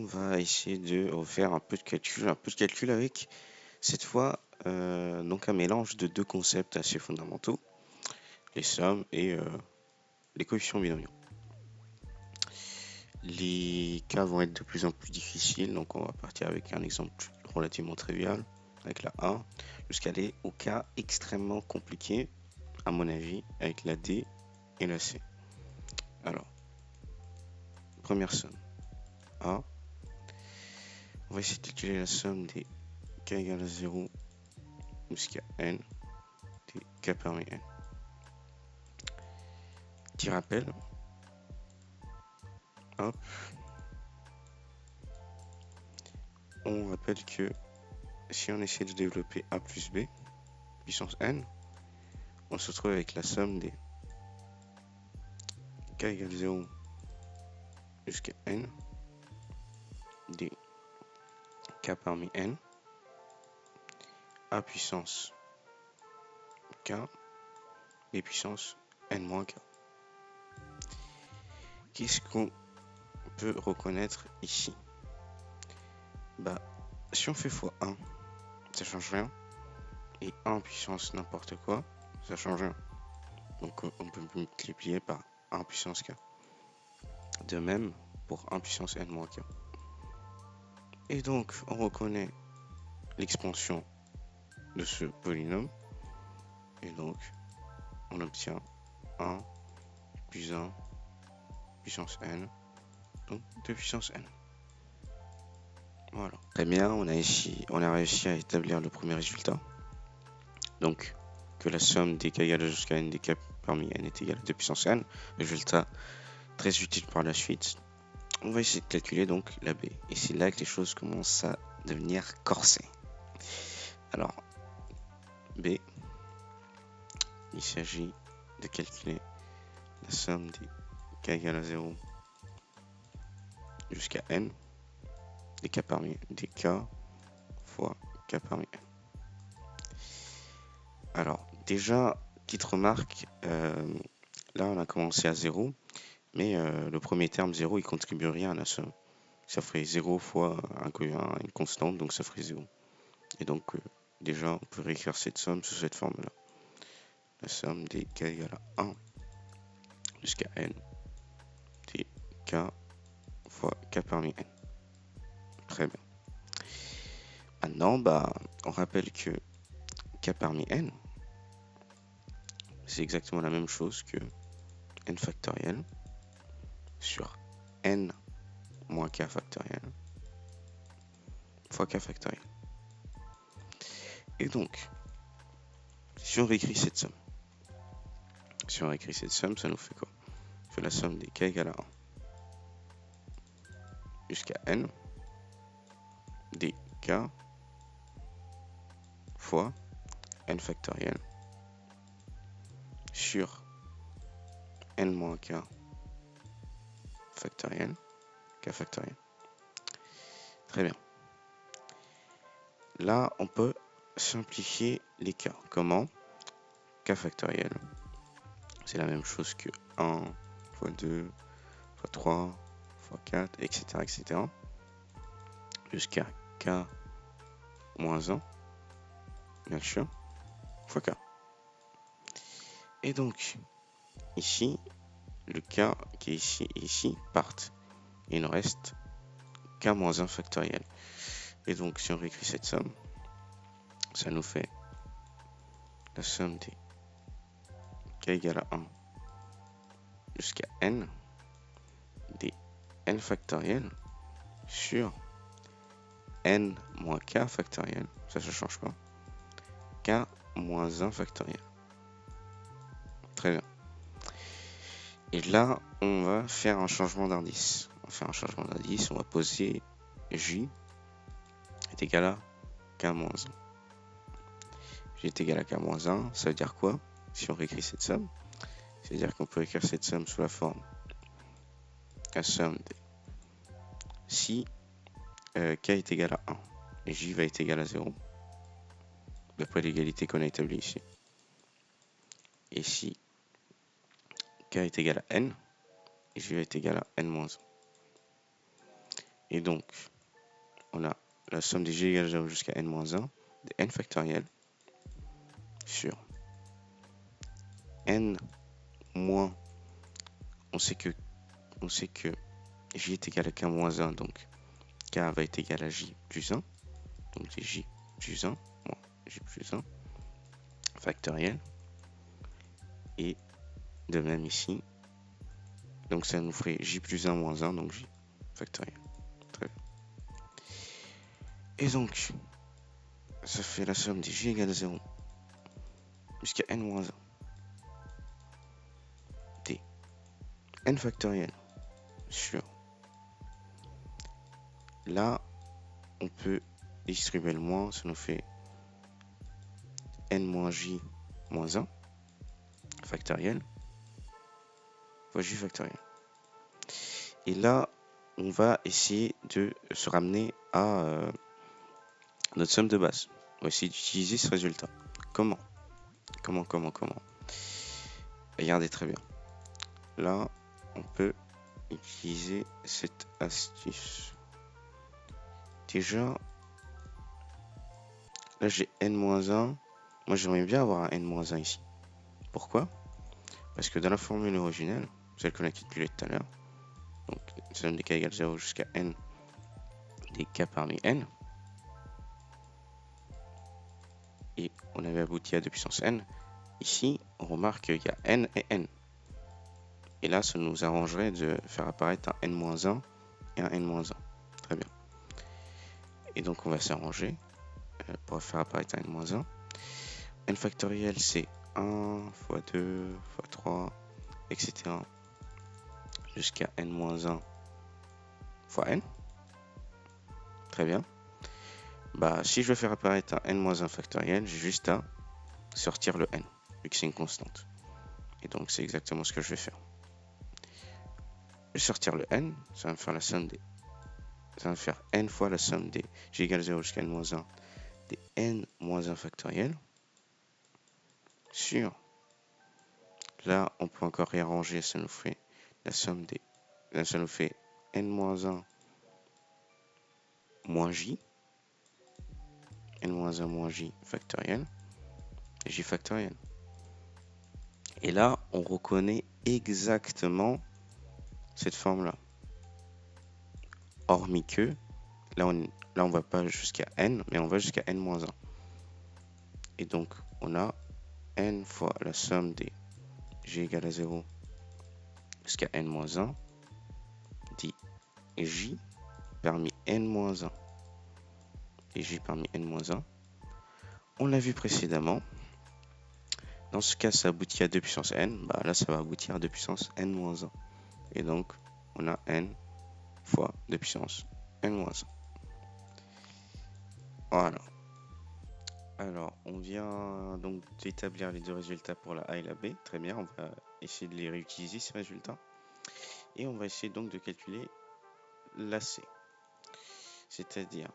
On va essayer de refaire un peu de calcul avec cette fois donc un mélange de deux concepts assez fondamentaux, les sommes et les coefficients binomiaux. Les cas vont être de plus en plus difficiles, donc on va partir avec un exemple relativement trivial, avec la A, jusqu'à aller au cas extrêmement compliqué, à mon avis, avec la D et la C. Alors, première somme, A. On va essayer de calculer la somme des k égale à 0 jusqu'à n, des k parmi n. Petit rappel, hop. On rappelle que si on essaie de développer a plus b, puissance n, on se retrouve avec la somme des k égale 0 jusqu'à n, des k parmi n, a puissance k, et puissance n moins k. Qu'est-ce qu'on peut reconnaître ici? Si on fait x1, ça change rien. Et 1 puissance n'importe quoi, ça change rien. Donc on peut multiplier par 1 puissance k. De même pour 1 puissance n moins k. Et donc on reconnaît l'expansion de ce polynôme. Et donc on obtient 1 plus 1 puissance n, donc 2 puissance n. Voilà. Très bien, on a réussi à établir le premier résultat. Donc que la somme des k égale jusqu'à n des k parmi n est égale à 2 puissance n. Résultat très utile par la suite. On va essayer de calculer donc la b. Et c'est là que les choses commencent à devenir corsées. Alors, b, il s'agit de calculer la somme des k égale à 0 jusqu'à n des k parmi des k fois k parmi n. Alors, déjà, petite remarque, là on a commencé à 0, mais le premier terme 0, il contribue rien à la somme. Ça ferait 0 fois une constante, donc ça ferait 0. Et donc, déjà, on peut réécrire cette somme sous cette forme-là. La somme des k égale à 1 jusqu'à n des k fois k parmi n. Très bien. Maintenant, on rappelle que k parmi n, c'est exactement la même chose que n factoriel sur n moins k factoriel fois k factoriel. Et donc, si on réécrit cette somme, ça nous fait quoi? Ça fait la somme des k égale à 1 jusqu'à n des k fois n factoriel sur n moins k factoriel, k factoriel. Très bien. Là, on peut simplifier les cas. Comment? K factoriel, c'est la même chose que 1 fois 2 fois 3 fois 4, etc. etc. jusqu'à k moins 1, bien sûr, fois k. Et donc, ici, le k qui est ici et ici partent. Et il nous reste k moins 1 factoriel. Et donc, si on réécrit cette somme, ça nous fait la somme des k égale à 1 jusqu'à n des n factoriel sur n moins k factoriel, ça ne change pas, k moins 1 factoriel. Très bien. Et là, on va faire un changement d'indice. On va poser j est égal à k moins 1. J est égal à k moins 1, ça veut dire quoi? Si on réécrit cette somme, c'est-à-dire qu'on peut écrire cette somme sous la forme la somme de si k est égal à 1 et j va être égal à 0, d'après l'égalité qu'on a établie ici. Et si k est égal à n, et j va être égal à n moins 1. Et donc, on a la somme des g égale 0 jusqu'à n-1 de n factoriel sur n moins, on sait que j est égal à k-1, donc k va être égal à j plus 1, donc c'est j plus 1 moins j plus 1 factoriel. Et de même ici, donc ça nous ferait j plus 1 moins 1, donc j factoriel. Très bien. Et donc, ça fait la somme des j égale 0 jusqu'à n moins 1 des n factoriel sur, là on peut distribuer le moins, ça nous fait n moins j moins 1 factoriel fois j factoriel. Et là on va essayer de se ramener à notre somme de base. On va essayer d'utiliser ce résultat. Comment? Regardez très bien. Là, on peut utiliser cette astuce. Déjà, là j'ai n-1. Moi j'aimerais bien avoir un n-1 ici. Pourquoi? Parce que dans la formule originelle, celle qu'on a calculée tout à l'heure, donc somme des k égale 0 jusqu'à n des k parmi n, et on avait abouti à 2 puissance n. Ici, on remarque qu'il y a n et n. Et là, ça nous arrangerait de faire apparaître un n-1 et un n-1. Très bien. Et donc, on va s'arranger pour faire apparaître un n-1. N factoriel, c'est 1 fois 2 fois 3, etc. jusqu'à n-1 fois n. Très bien. Bah, si je veux faire apparaître un n-1 factoriel, j'ai juste à sortir le n, vu que c'est une constante. Et donc, c'est exactement ce que je vais faire. Je vais sortir le n, ça va me faire la somme des... Ça va me faire n fois la somme des j égale 0 jusqu'à n-1 des n-1 factoriel sur... Là, on peut encore réarranger, ça nous fait la somme des... Là, ça nous fait n-1 moins j, n-1 moins j factoriel, et j factoriel. Et là, on reconnaît exactement cette forme-là. Hormis que, là on va pas jusqu'à n, mais on va jusqu'à n-1. Et donc, on a n fois la somme des j égale à 0 jusqu'à n-1 dit j parmi n-1 et j parmi n-1. On l'a vu précédemment. Dans ce cas, ça aboutit à 2 puissance n. Bah, là, ça va aboutir à 2 puissance n-1. Et donc, on a n fois 2 puissance n-1. Voilà. Alors, on vient donc d'établir les deux résultats pour la A et la B. Très bien, on va essayer de les réutiliser, ces résultats. Et on va essayer donc de calculer la C. C'est-à-dire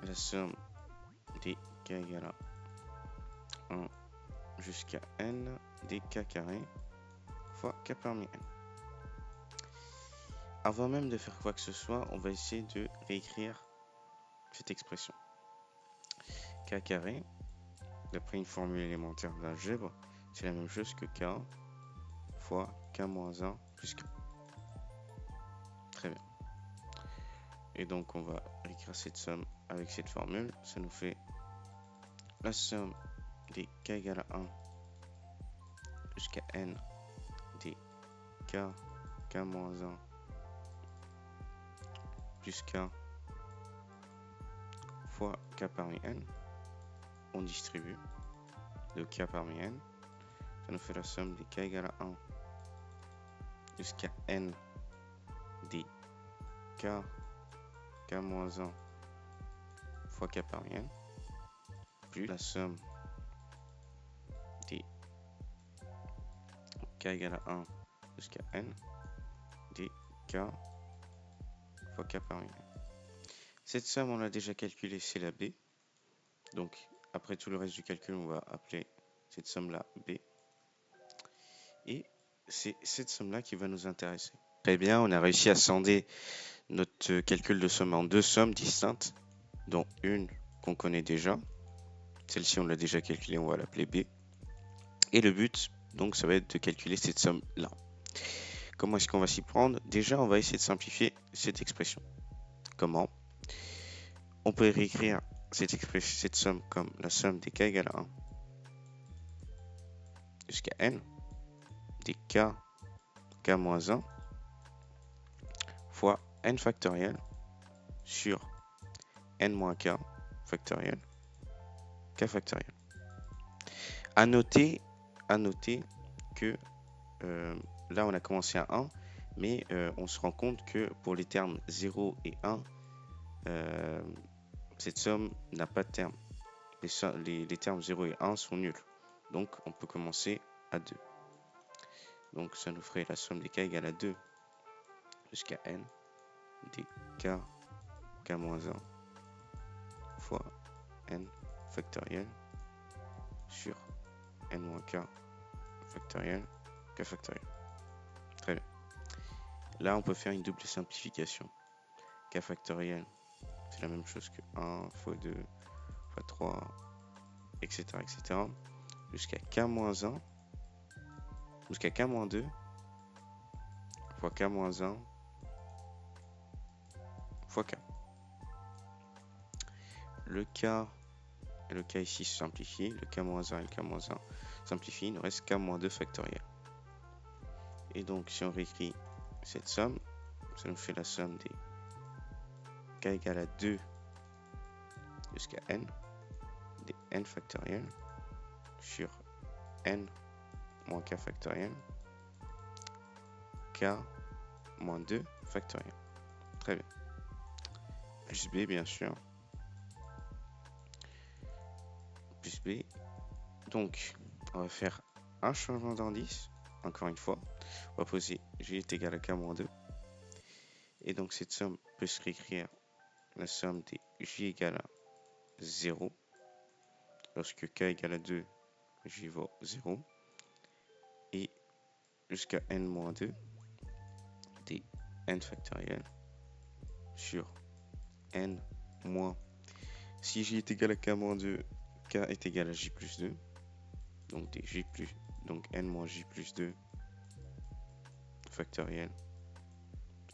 la somme des k égale à 1 jusqu'à n des k carré fois k parmi n. Avant même de faire quoi que ce soit, on va essayer de réécrire cette expression. K carré, d'après une formule élémentaire d'algèbre, c'est la même chose que k fois k-1 plus k. Très bien. Et donc on va réécrire cette somme avec cette formule. Ça nous fait la somme des k égale à 1 jusqu'à n des k, k-1 plus k fois k parmi n. On distribue de k parmi n. Ça nous fait la somme des k égale à 1 jusqu'à n des k, k-1 fois k parmi n, plus la somme des k égale à 1 jusqu'à n des k fois k parmi n. Cette somme, on l'a déjà calculée, c'est la b. Donc, après tout le reste du calcul, on va appeler cette somme-là b. Et c'est cette somme-là qui va nous intéresser. Très bien, on a réussi à scinder notre calcul de somme en deux sommes distinctes, dont une qu'on connaît déjà. Celle-ci, on l'a déjà calculée, on va l'appeler B. Et le but, donc, ça va être de calculer cette somme-là. Comment est-ce qu'on va s'y prendre? Déjà, on va essayer de simplifier cette expression. Comment? On peut réécrire cette somme comme la somme des k égale à 1 jusqu'à n des k moins 1 fois n factoriel sur n moins k factoriel k factoriel. À noter que là on a commencé à 1, mais on se rend compte que pour les termes 0 et 1, cette somme n'a pas de terme. Les termes 0 et 1 sont nuls. Donc on peut commencer à 2. Donc ça nous ferait la somme des k égale à 2 jusqu'à n des k moins 1 fois n factoriel sur n moins k factoriel k factoriel. Très bien. Là, on peut faire une double simplification. K factoriel, c'est la même chose que 1 fois 2 fois 3, etc. etc. jusqu'à k moins 1, jusqu'à k moins 2 fois k moins 1 fois k. Le k et le k ici se simplifient. Le k moins 1 et le k moins 1 simplifient. Il nous reste k moins 2 factoriel. Et donc, si on réécrit cette somme, ça nous fait la somme des k égale à 2 jusqu'à n des n factoriel sur n moins k factoriel k moins 2 factoriel. Très bien. Plus b, bien sûr. Plus b. Donc, on va faire un changement d'indice. Encore une fois, on va poser j est égal à k moins 2. Et donc, cette somme peut se réécrire la somme des j égale à 0. Lorsque k égale à 2, j vaut 0. Et jusqu'à n moins 2 des n factoriel sur n moins. Si j est égal à k moins 2, k est égal à j plus 2. Donc des j plus, donc n moins j plus 2 factoriel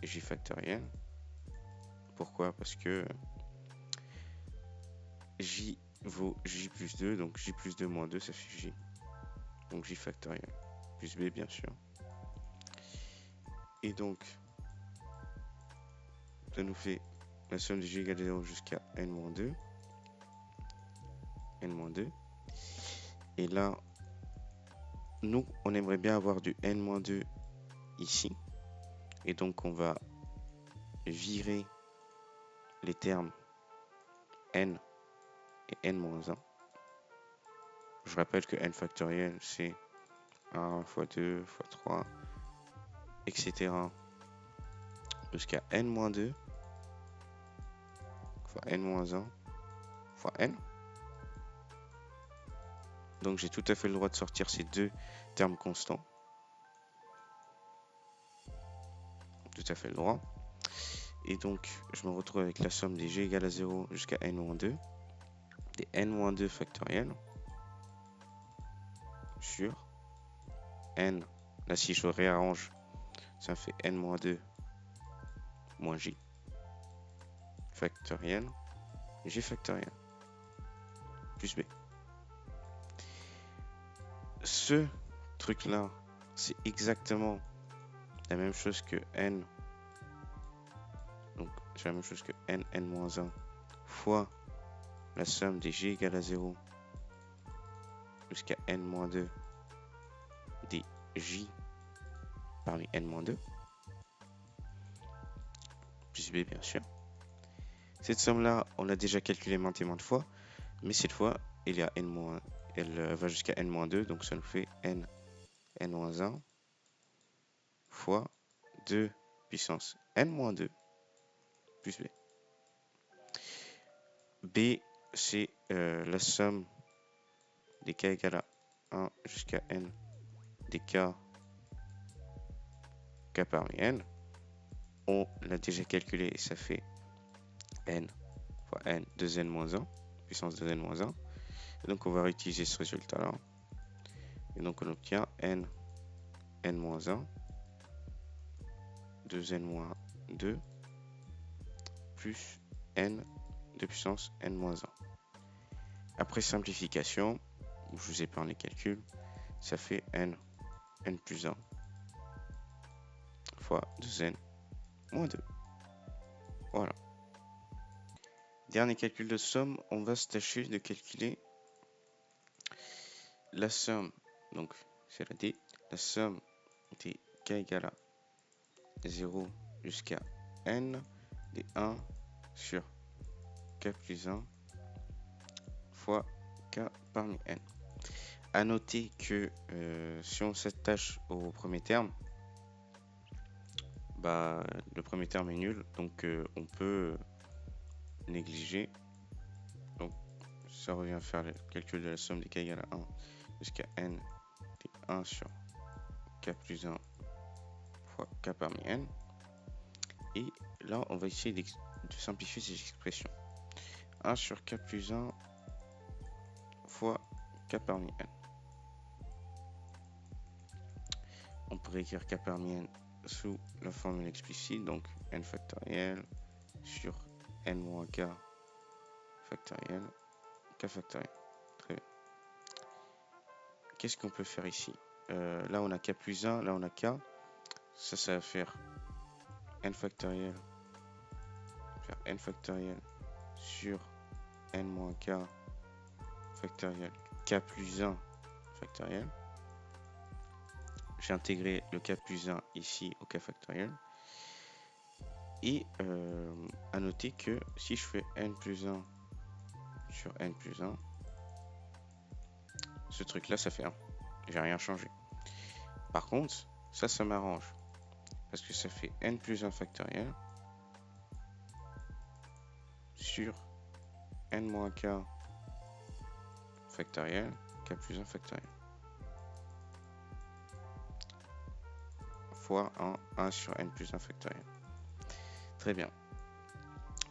et j factoriel. Pourquoi? Parce que j vaut j plus 2, donc j plus 2 moins 2, ça fait j. Donc j factoriel plus b, bien sûr. Et donc, ça nous fait la somme de j égale à 0 jusqu'à n moins 2. n moins 2. Et là, nous, on aimerait bien avoir du n moins 2 ici. Et donc, on va virer les termes n et n moins 1. Je rappelle que n factoriel, c'est 1 fois 2 fois 3, etc. jusqu'à n moins 2 fois n moins 1 fois n. Donc j'ai tout à fait le droit de sortir ces deux termes constants. Tout à fait le droit. Et donc je me retrouve avec la somme des g égale à 0 jusqu'à n moins 2 des n moins 2 factoriel sur n. Là si je réarrange, ça fait n moins 2 moins j factoriel, j factoriel plus b. Ce truc-là, c'est exactement la même chose que n. Donc, c'est la même chose que n, n-1 fois la somme des j égale à 0 jusqu'à n-2 des j parmi n-2 plus b, bien sûr. Cette somme-là, on l'a déjà calculée maintes et maintes fois, mais cette fois, elle va jusqu'à n-2, donc ça nous fait n, n-1 fois 2 puissance n-2 plus b. B, c'est la somme des k égale à 1 jusqu'à n des k parmi n on l'a déjà calculé et ça fait n fois n de n moins 1, puissance de n moins 1. Et donc on va réutiliser ce résultat-là. Et donc on obtient n moins 1 de n moins 2 plus n de puissance n moins 1. Après simplification, je vous épargne les calculs, ça fait n plus 1 fois 2n moins 2. Voilà. Dernier calcul de somme, on va se tâcher de calculer la somme, donc c'est la D, la somme des k égale à 0 jusqu'à n des 1 sur k plus 1 fois k parmi n. À noter que si on s'attache au premier terme, bah, le premier terme est nul, donc on peut négliger. Donc ça revient à faire le calcul de la somme des k égale à 1 jusqu'à n des 1 sur k plus 1 fois k parmi n. Et là, on va essayer de simplifier ces expressions. 1 sur k plus 1 fois k parmi n. On pourrait écrire k parmi n sous la formule explicite, donc n factoriel sur n moins k factoriel, k factoriel. Très bien. Qu'est-ce qu'on peut faire ici? Là, on a k plus 1, là, on a k. Ça va faire n factoriel, sur n moins k factoriel, k plus 1 factoriel. J'ai intégré le k plus 1 ici au k factoriel. Et à noter que si je fais n plus 1 sur n plus 1, ce truc là ça fait 1. J'ai rien changé. Par contre, ça m'arrange. Parce que ça fait n plus 1 factoriel sur n moins k factoriel, k plus 1 factoriel. Fois 1 sur n plus 1 factoriel. Très bien.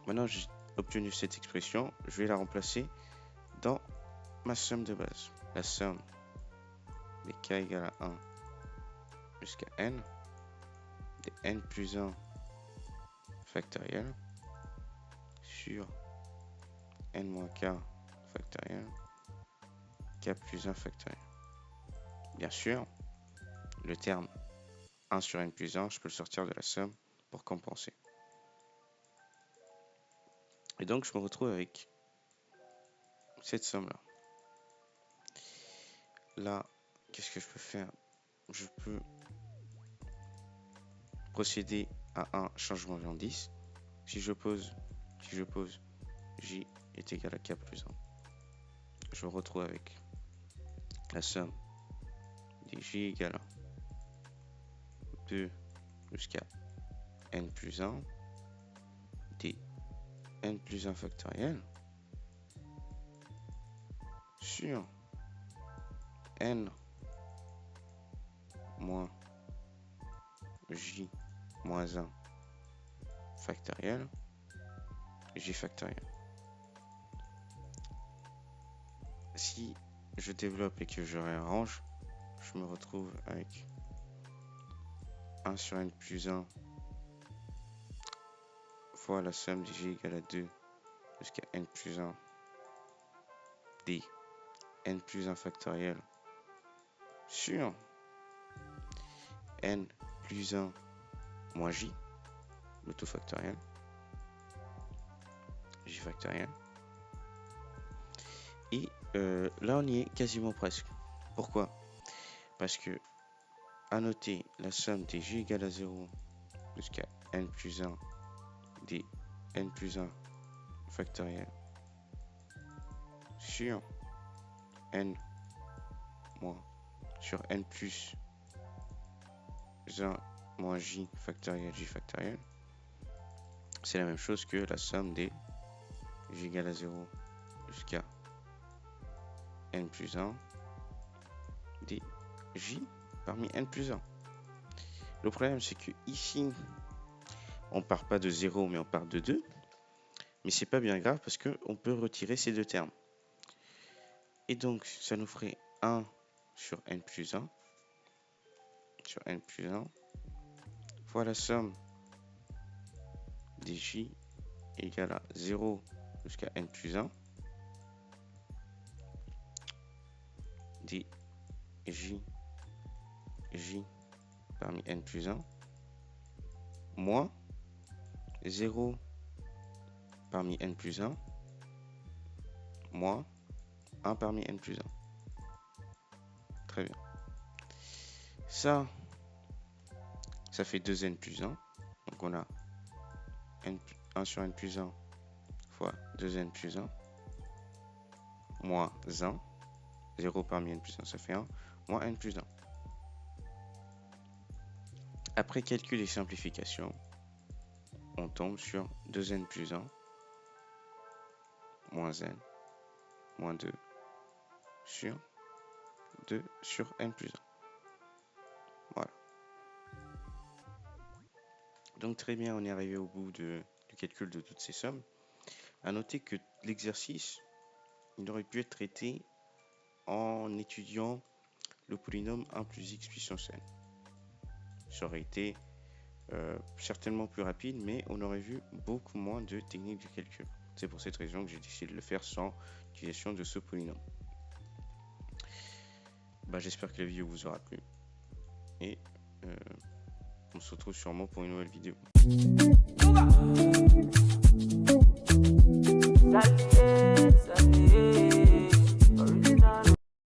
Maintenant, j'ai obtenu cette expression. Je vais la remplacer dans ma somme de base. La somme des k égale à 1 jusqu'à n des n plus 1 factoriel sur n moins k factoriel k plus 1 factoriel. Bien sûr, le terme 1 sur n plus 1, je peux le sortir de la somme pour compenser. Et donc, je me retrouve avec cette somme-là. Là, qu'est-ce que je peux faire? Je peux procéder à un changement en 10. Si je pose j est égal à k plus 1, je me retrouve avec la somme des j égale à 2 jusqu'à n plus 1 des n plus 1 factoriel sur n moins j moins 1 factoriel j factoriel. Si je développe et que je réarrange, je me retrouve avec 1 sur n plus 1 fois la somme de j égale à 2 jusqu'à n plus 1 des n plus 1 factoriel sur n plus 1 moins j, le tout factoriel, j factoriel. Et là, on y est quasiment presque. Pourquoi? Parce que, à noter, la somme des j égale à 0 jusqu'à n plus 1 des n plus 1 factoriel sur n moins sur n plus 1 moins j factoriel j factoriel, c'est la même chose que la somme des j égale à 0 jusqu'à n plus 1 des j parmi n plus 1. Le problème, c'est que ici, on part pas de 0, mais on part de 2. Mais c'est pas bien grave parce qu'on peut retirer ces deux termes. Et donc, ça nous ferait 1 sur n plus 1 sur n plus 1 fois la somme des j égale à 0 jusqu'à n plus 1 des j parmi n plus 1 moins 0 parmi n plus 1 moins 1 parmi n plus 1. Très bien. Ça fait 2n plus 1. Donc on a 1 sur n plus 1 fois 2n plus 1 moins 1. 0 parmi n plus 1, ça fait 1 moins n plus 1. Après calcul et simplification, on tombe sur 2n plus 1 moins n moins 2 sur 2 sur n plus 1. Voilà. Donc très bien, on est arrivé au bout du calcul de toutes ces sommes. À noter que l'exercice, il aurait pu être traité en étudiant le polynôme 1 plus x puissance n. Ça aurait été certainement plus rapide, mais on aurait vu beaucoup moins de techniques de calcul. C'est pour cette raison que j'ai décidé de le faire sans utilisation de ce polynôme. J'espère que la vidéo vous aura plu. Et on se retrouve sûrement pour une nouvelle vidéo.